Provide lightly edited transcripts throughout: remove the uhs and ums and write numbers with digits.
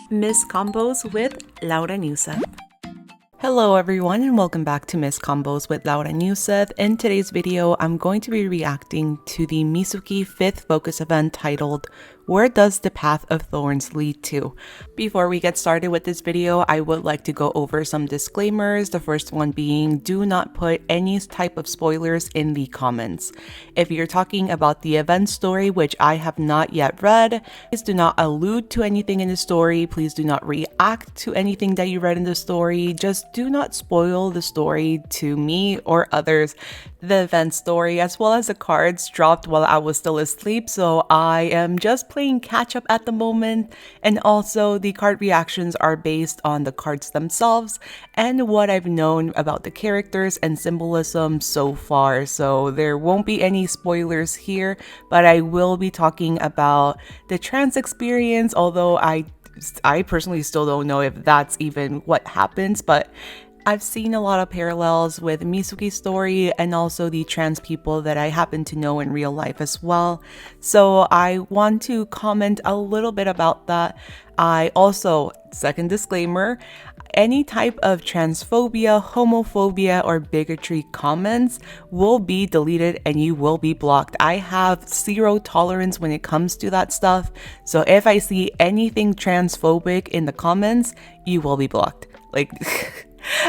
Miss Combos with Laura Newseth. Hello everyone and welcome back to Miss Combos with Laura Newseth. In today's video, I'm going to be reacting to the Mizuki 5th focus event titled Where Does the Path of Thorns Lead To? Before we get started with this video, I would like to go over some disclaimers. The first one being, do not put any type of spoilers in the comments. If you're talking about the event story, which I have not yet read, please do not allude to anything in the story. Please do not react to anything that you read in the story. Just do not spoil the story to me or others. The event story as well as the cards dropped while I was still asleep, so I am just playing catch up at the moment, and also the card reactions are based on the cards themselves and what I've known about the characters and symbolism so far, so there won't be any spoilers here, but I will be talking about the trans experience, although I personally still don't know if that's even what happens, but I've seen a lot of parallels with Mizuki's story and also the trans people that I happen to know in real life as well. So I want to comment a little bit about that. I also, second disclaimer, any type of transphobia, homophobia, or bigotry comments will be deleted and you will be blocked. I have zero tolerance when it comes to that stuff. So if I see anything transphobic in the comments, you will be blocked.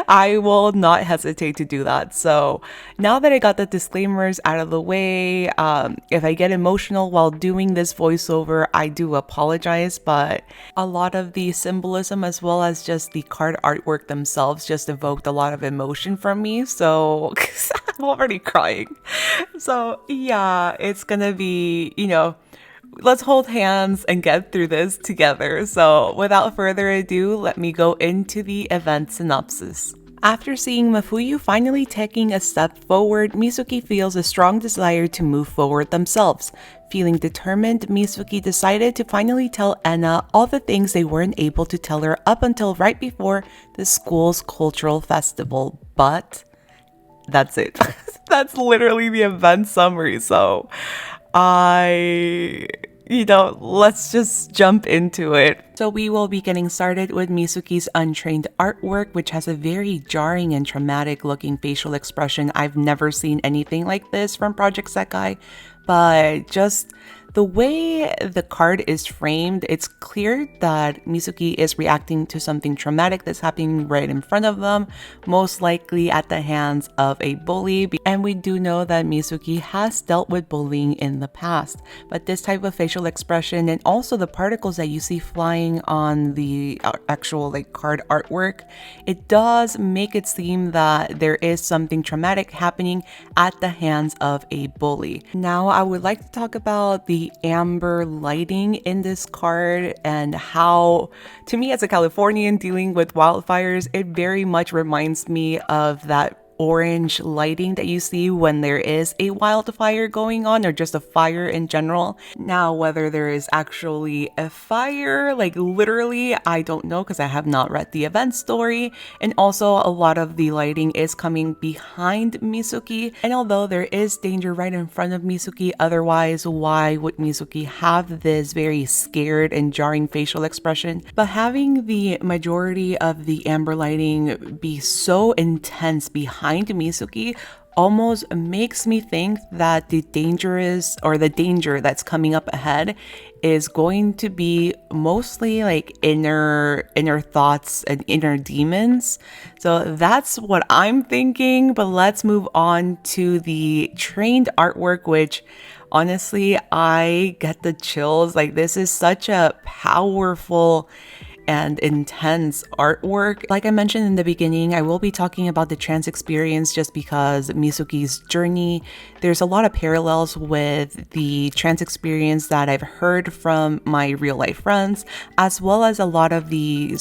I will not hesitate to do that. So now that I got the disclaimers out of the way, if I get emotional while doing this voiceover, I do apologize, but a lot of the symbolism as well as just the card artwork themselves just evoked a lot of emotion from me. So I'm already crying. So yeah, it's gonna be, let's hold hands and get through this together. So without further ado, let me go into the event synopsis. After seeing Mafuyu finally taking a step forward, Mizuki feels a strong desire to move forward themselves. Feeling determined, Mizuki decided to finally tell Enna all the things they weren't able to tell her up until right before the school's cultural festival. But that's it. That's literally the event summary. So let's just jump into it. So we will be getting started with Mizuki's untrained artwork, which has a very jarring and traumatic looking facial expression. I've never seen anything like this from Project Sekai, but just the way the card is framed, it's clear that Mizuki is reacting to something traumatic that's happening right in front of them, most likely at the hands of a bully. And we do know that Mizuki has dealt with bullying in the past, but this type of facial expression and also the particles that you see flying on the actual card artwork, it does make it seem that there is something traumatic happening at the hands of a bully. Now, I would like to talk about the amber lighting in this card and how, to me as a Californian dealing with wildfires, it very much reminds me of that orange lighting that you see when there is a wildfire going on or just a fire in general. Now, whether there is actually a fire, literally, I don't know because I have not read the event story. And also a lot of the lighting is coming behind Mizuki. And although there is danger right in front of Mizuki, otherwise, why would Mizuki have this very scared and jarring facial expression? But having the majority of the amber lighting be so intense behind Mizuki almost makes me think that the danger that's coming up ahead is going to be mostly inner thoughts and inner demons. So that's what I'm thinking, but let's move on to the trained artwork, which honestly, I get the chills. This is such a powerful and intense artwork. Like I mentioned in the beginning, I will be talking about the trans experience just because Mizuki's journey, there's a lot of parallels with the trans experience that I've heard from my real life friends, as well as a lot of the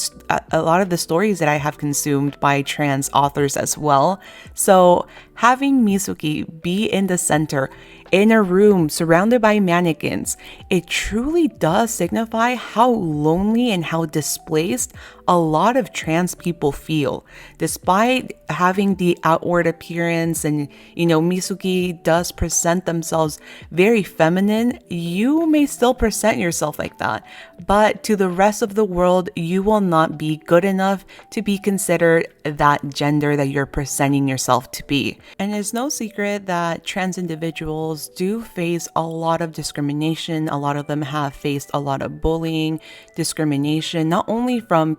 stories that I have consumed by trans authors as well. So having Mizuki be in the center, in a room surrounded by mannequins. It truly does signify how lonely and how displaced a lot of trans people feel. Despite having the outward appearance and, Mizuki does present themselves very feminine, you may still present yourself like that. But to the rest of the world, you will not be good enough to be considered that gender that you're presenting yourself to be. And it's no secret that trans individuals do face a lot of discrimination. A lot of them have faced a lot of bullying, discrimination, not only from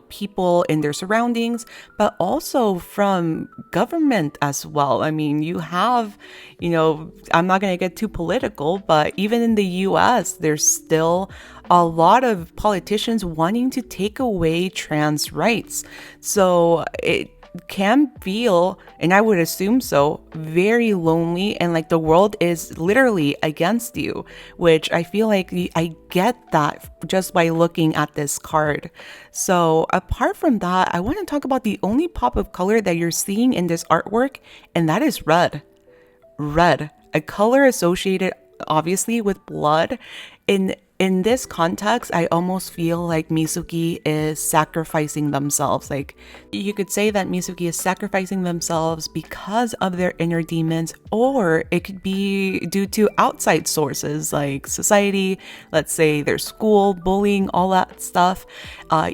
people in their surroundings, but also from government as well. I mean, you have, I'm not going to get too political, but even in the US, there's still a lot of politicians wanting to take away trans rights. So it can feel, and I would assume so, very lonely, and like the world is literally against you, which I feel like I get that just by looking at this card. So apart from that, I want to talk about the only pop of color that you're seeing in this artwork, and that is red. Red, a color associated obviously with blood. In this context, I almost feel like Mizuki is sacrificing themselves. Like, you could say that Mizuki is sacrificing themselves because of their inner demons, or it could be due to outside sources like society, let's say their school, bullying, all that stuff.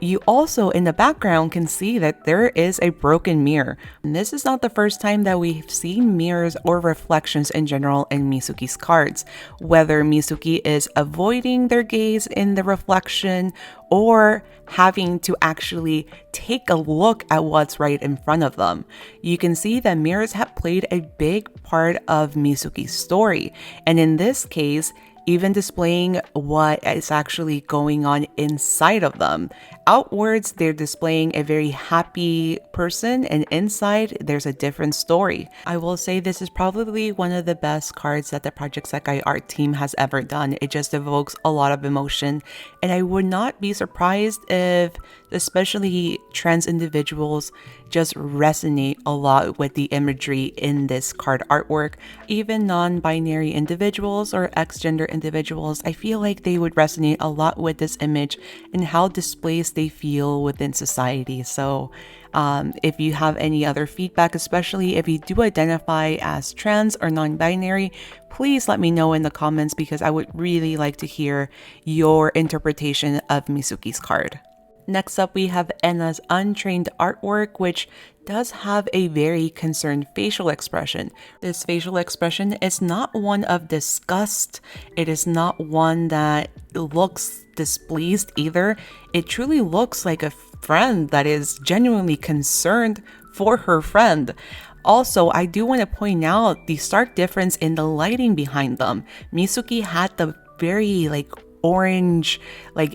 You also, in the background, can see that there is a broken mirror. And this is not the first time that we've seen mirrors or reflections in general in Mizuki's cards. Whether Mizuki is avoiding their gaze in the reflection or having to actually take a look at what's right in front of them. You can see that mirrors have played a big part of Mizuki's story. And in this case, even displaying what is actually going on inside of them. Outwards, they're displaying a very happy person, and inside, there's a different story. I will say this is probably one of the best cards that the Project Sekai art team has ever done. It just evokes a lot of emotion, and I would not be surprised if especially trans individuals just resonate a lot with the imagery in this card artwork. Even non-binary individuals or ex-gender individuals, I feel like they would resonate a lot with this image and how displaced they feel within society. So if you have any other feedback, especially if you do identify as trans or non-binary, please let me know in the comments, because I would really like to hear your interpretation of Mizuki's card. Next up, we have Enna's untrained artwork, which does have a very concerned facial expression. This facial expression is not one of disgust. It is not one that looks displeased either. It truly looks like a friend that is genuinely concerned for her friend. Also, I do want to point out the stark difference in the lighting behind them. Mizuki had the very orange,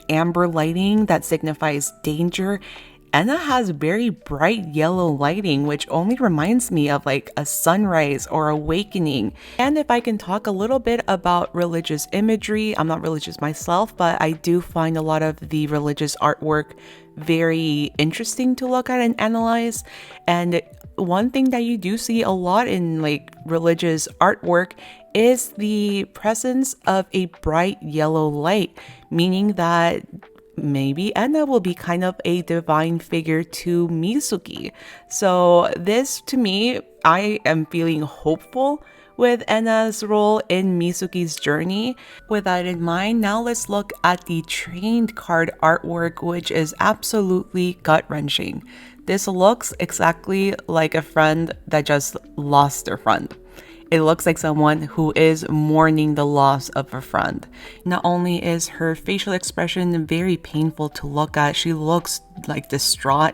amber lighting that signifies danger. Enna has very bright yellow lighting, which only reminds me of a sunrise or awakening. And if I can talk a little bit about religious imagery, I'm not religious myself, but I do find a lot of the religious artwork very interesting to look at and analyze. And one thing that you do see a lot in religious artwork is the presence of a bright yellow light, meaning that maybe Enna will be kind of a divine figure to Mizuki. So this, to me, I am feeling hopeful with Enna's role in Mizuki's journey. With that in mind, now let's look at the trained card artwork, which is absolutely gut-wrenching. This looks exactly like a friend that just lost their friend. It looks like someone who is mourning the loss of a friend. Not only is her facial expression very painful to look at, she looks distraught.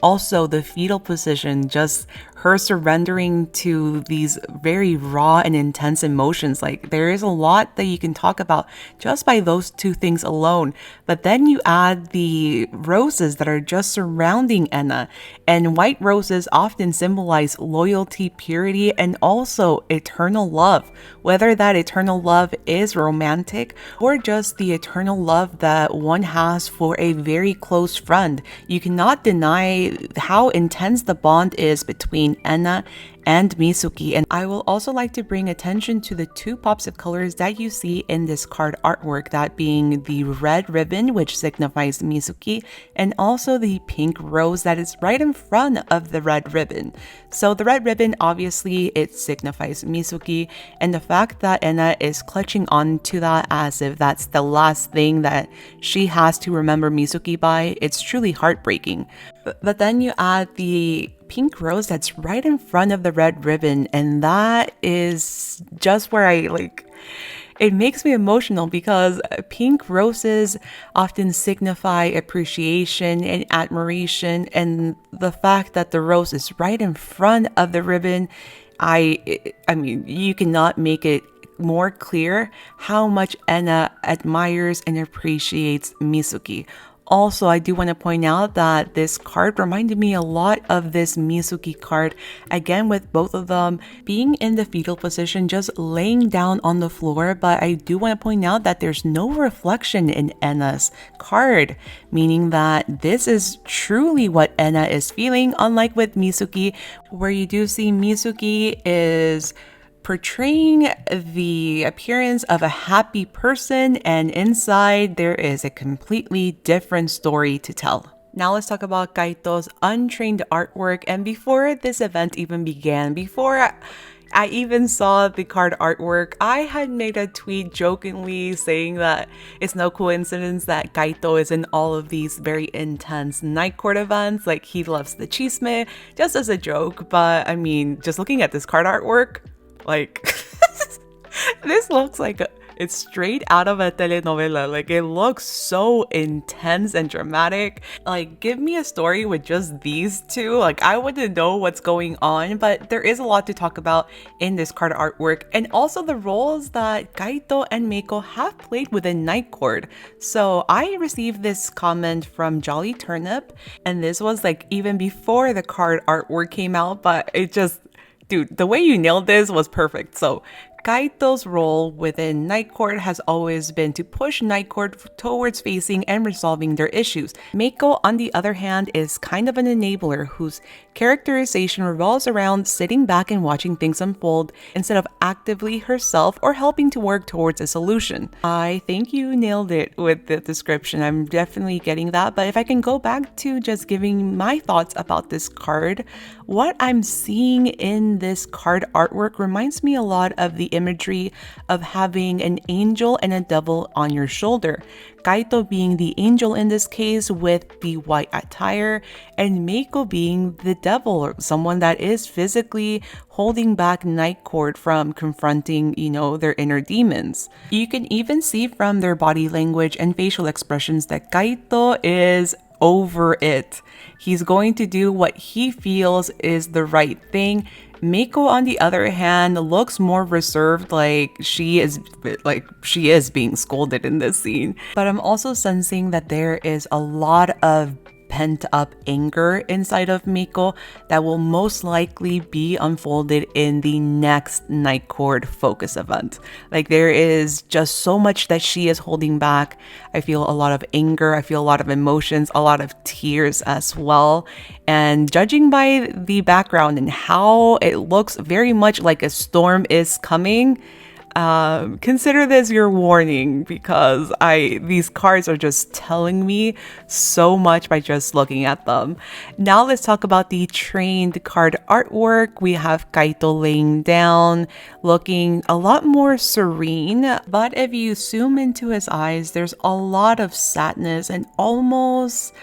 Also, the fetal position, just her surrendering to these very raw and intense emotions. There is a lot that you can talk about just by those two things alone. But then you add the roses that are just surrounding Enna. And white roses often symbolize loyalty, purity, and also eternal love. Whether that eternal love is romantic or just the eternal love that one has for a very close friend. You cannot deny how intense the bond is between Enna and Mizuki. And I will also like to bring attention to the two pops of colors that you see in this card artwork, that being the red ribbon, which signifies Mizuki, and also the pink rose that is right in front of the red ribbon. So the red ribbon, obviously it signifies Mizuki, and the fact that Enna is clutching onto that as if that's the last thing that she has to remember Mizuki by, it's truly heartbreaking. But then you add the pink rose that's right in front of the red ribbon, and that is just where it makes me emotional, because pink roses often signify appreciation and admiration, and the fact that the rose is right in front of the ribbon, I mean, you cannot make it more clear how much Enna admires and appreciates Mizuki. Also, I do want to point out that this card reminded me a lot of this Mizuki card, again with both of them being in the fetal position, just laying down on the floor. But I do want to point out that there's no reflection in Enna's card, meaning that this is truly what Enna is feeling, unlike with Mizuki, where you do see Mizuki is portraying the appearance of a happy person, and inside there is a completely different story to tell. Now let's talk about KAITO's untrained artwork. And before this event even began, before I even saw the card artwork, I had made a tweet jokingly saying that it's no coincidence that KAITO is in all of these very intense night court events. Like, he loves the chisme, just as a joke. But I mean, just looking at this card artwork, like, this looks like it's straight out of a telenovela. Like, it looks so intense and dramatic. Like, give me a story with just these two. Like, I wouldn't know what's going on, but there is a lot to talk about in this card artwork, and also the roles that KAITO and Meiko have played within Night Court. So I received this comment from Jolly Turnip, and this was like even before the card artwork came out, but it just, dude, the way you nailed this was perfect. So KAITO's role within Night Court has always been to push Night Court towards facing and resolving their issues. Meiko, on the other hand, is kind of an enabler whose characterization revolves around sitting back and watching things unfold instead of actively herself or helping to work towards a solution. I think you nailed it with the description. I'm definitely getting that. But if I can go back to just giving my thoughts about this card, what I'm seeing in this card artwork reminds me a lot of the imagery of having an angel and a devil on your shoulder. KAITO being the angel in this case with the white attire, and Meiko being the devil, or someone that is physically holding back Night Court from confronting, their inner demons. You can even see from their body language and facial expressions that KAITO is over it. He's going to do what he feels is the right thing. Meiko, on the other hand, looks more reserved, like she is being scolded in this scene. But I'm also sensing that there is a lot of pent-up anger inside of Meiko that will most likely be unfolded in the next Night Court focus event. Like, there is just so much that she is holding back. I feel a lot of anger, I feel a lot of emotions, a lot of tears as well. And judging by the background and how it looks very much like a storm is coming, consider this your warning, because these cards are just telling me so much by just looking at them. Now let's talk about the trained card artwork. We have KAITO laying down, looking a lot more serene, but if you zoom into his eyes, there's a lot of sadness and almost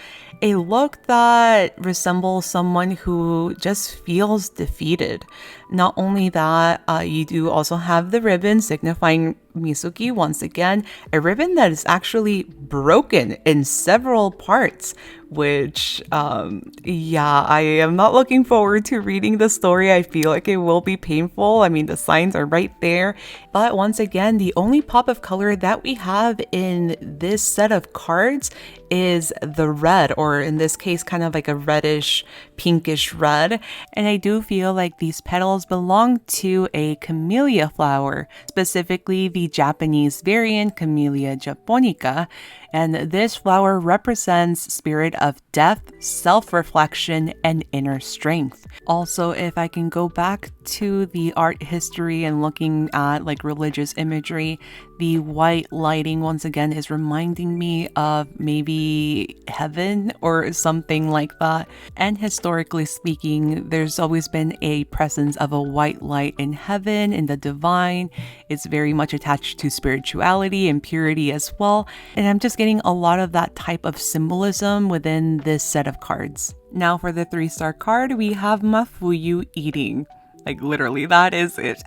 a look that resembles someone who just feels defeated. Not only that, you do also have the ribbon signifying Mizuki once again, a ribbon that is actually broken in several parts, which, I am not looking forward to reading the story. I feel like it will be painful. I mean, the signs are right there. But once again, the only pop of color that we have in this set of cards is the red, or in this case, kind of like a reddish, pinkish red. And I do feel like these petals belong to a camellia flower, specifically the Japanese variant Camellia japonica. And this flower represents spirit of depth, self-reflection, and inner strength. Also, if I can go back to the art history and looking at like religious imagery, the white lighting once again is reminding me of maybe heaven or something like that. And historically speaking, there's always been a presence of a white light in heaven, in the divine. It's very much attached to spirituality and purity as well. And I'm just getting a lot of that type of symbolism within this set of cards. Now for the 3-star card, we have Mafuyu eating. Like literally, that is it.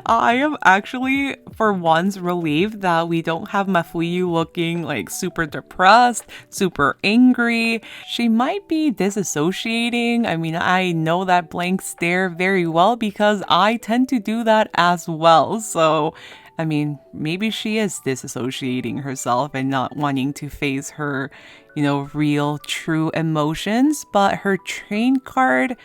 I am actually, for once, relieved that we don't have Mafuyu looking like super depressed, super angry. She might be disassociating. I mean, I know that blank stare very well because I tend to do that as well. So, I mean, maybe she is disassociating herself and not wanting to face her, real, true emotions. But her train card,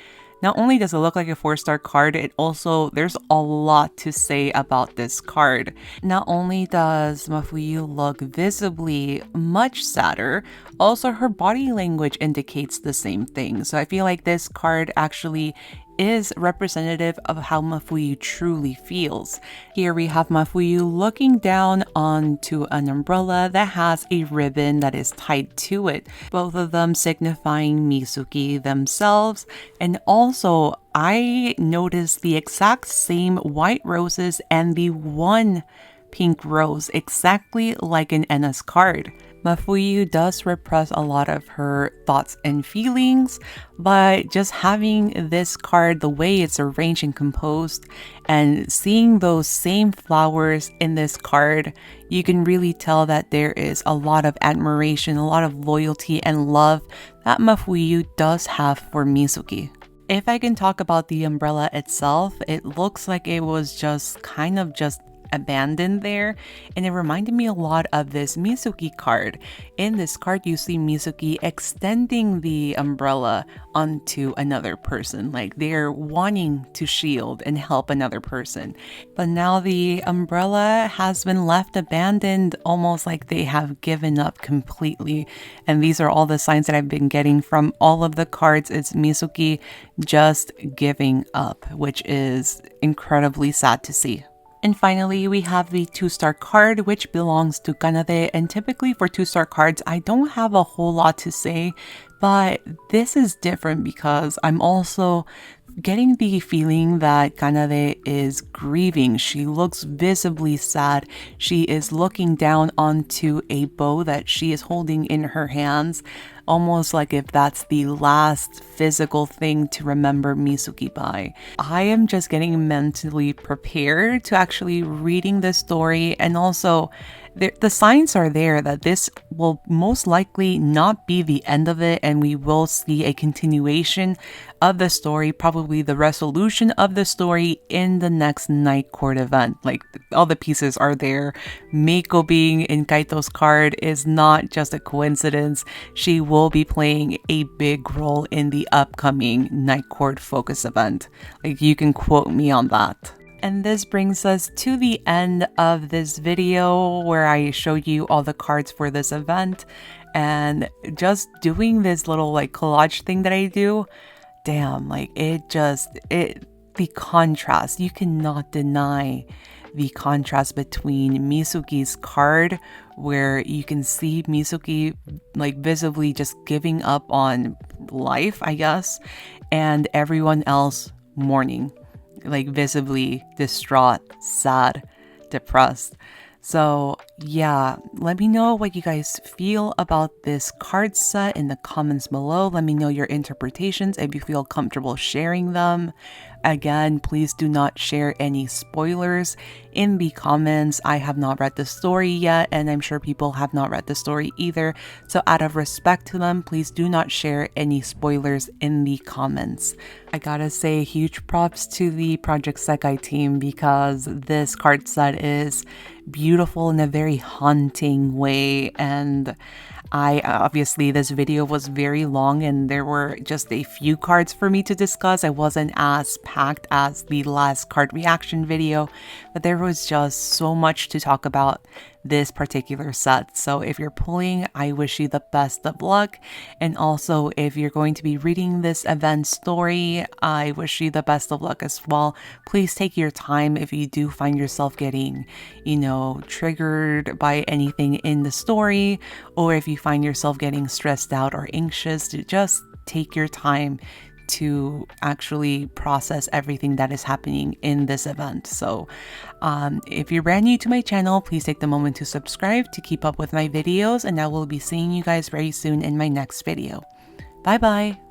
not only does it look like a 4-star card, there's a lot to say about this card. Not only does Mafuyu look visibly much sadder, also her body language indicates the same thing. So I feel like this card actually is representative of how Mafuyu truly feels. Here we have Mafuyu looking down onto an umbrella that has a ribbon that is tied to it, both of them signifying Mizuki themselves. And also, I noticed the exact same white roses and the one pink rose, exactly like in Enna's card. Mafuyu does repress a lot of her thoughts and feelings, but just having this card, the way it's arranged and composed, and seeing those same flowers in this card, you can really tell that there is a lot of admiration, a lot of loyalty and love that Mafuyu does have for Mizuki. If I can talk about the umbrella itself, it looks like it was just abandoned there, and it reminded me a lot of this Mizuki card. In this card, you see Mizuki extending the umbrella onto another person, like they're wanting to shield and help another person. But now the umbrella has been left abandoned, almost like they have given up completely. And these are all the signs that I've been getting from all of the cards. It's Mizuki just giving up, which is incredibly sad to see. And finally, we have the 2-star card, which belongs to Kanade. And typically for 2-star cards, I don't have a whole lot to say, but this is different because I'm also getting the feeling that Kanade is grieving. She looks visibly sad. She is looking down onto a bow that she is holding in her hands, almost like if that's the last physical thing to remember Mizuki by. I am just getting mentally prepared to actually reading this story, and also the signs are there that this will most likely not be the end of it, and we will see a continuation of the story, probably the resolution of the story in the next night court event. Like, all the pieces are there. Meiko being in KAITO's card is not just a coincidence. She will be playing a big role in the upcoming night court focus event. Like, you can quote me on that. And this brings us to the end of this video where I showed you all the cards for this event, and just doing this little like collage thing that I do. Damn, like the contrast, you cannot deny the contrast between Mizuki's card, where you can see Mizuki like visibly just giving up on life, I guess, and everyone else mourning, like visibly distraught, sad, depressed. So yeah, let me know what you guys feel about this card set in the comments below. Let me know your interpretations if you feel comfortable sharing them. Again, please do not share any spoilers in the comments. I have not read the story yet, and I'm sure people have not read the story either. So out of respect to them, please do not share any spoilers in the comments. I gotta say huge props to the Project Sekai team because this card set is beautiful in a very haunting way, and obviously this video was very long and there were just a few cards for me to discuss. I wasn't as packed as the last card reaction video, but there was just so much to talk about this particular set. So if you're pulling, I wish you the best of luck. And also if you're going to be reading this event story, I wish you the best of luck as well. Please take your time if you do find yourself getting, triggered by anything in the story, or if you find yourself getting stressed out or anxious, to just take your time to actually process everything that is happening in this event. So if you're brand new to my channel, please take the moment to subscribe to keep up with my videos, and I will be seeing you guys very soon in my next video. Bye bye!